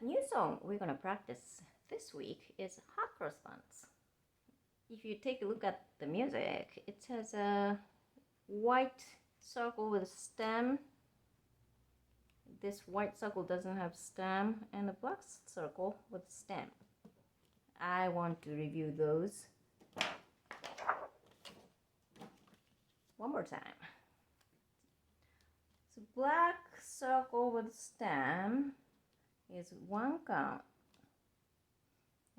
new song we're gonna practice this week is Hot Cross Buns. If you take a look at the music, it has a white circle with a stem. This white circle doesn't have stem, and a black circle with stem. I want to review those one more time. So black circle with stem is 1 count,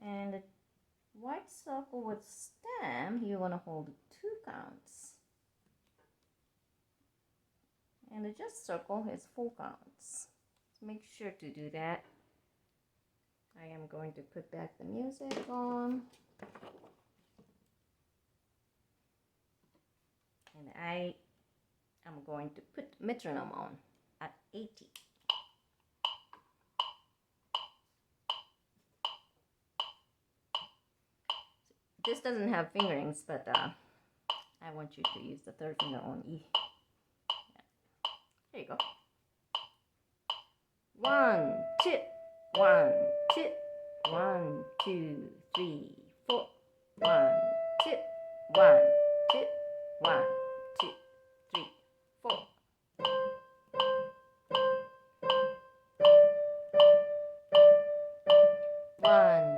and the white circle with stem you want to hold 2 counts, and the just circle is 4 counts. So make sure to do that. I am going to put back the music on, and I am going to put metronome on at 80. This doesn't have fingerings, but I want you to use the third finger on E. Yeah. There you go. 1, 2, 1, 2, 1, 2, 3, 4. 1, 2, 1, 2, 1, 2, 3, 4. 1,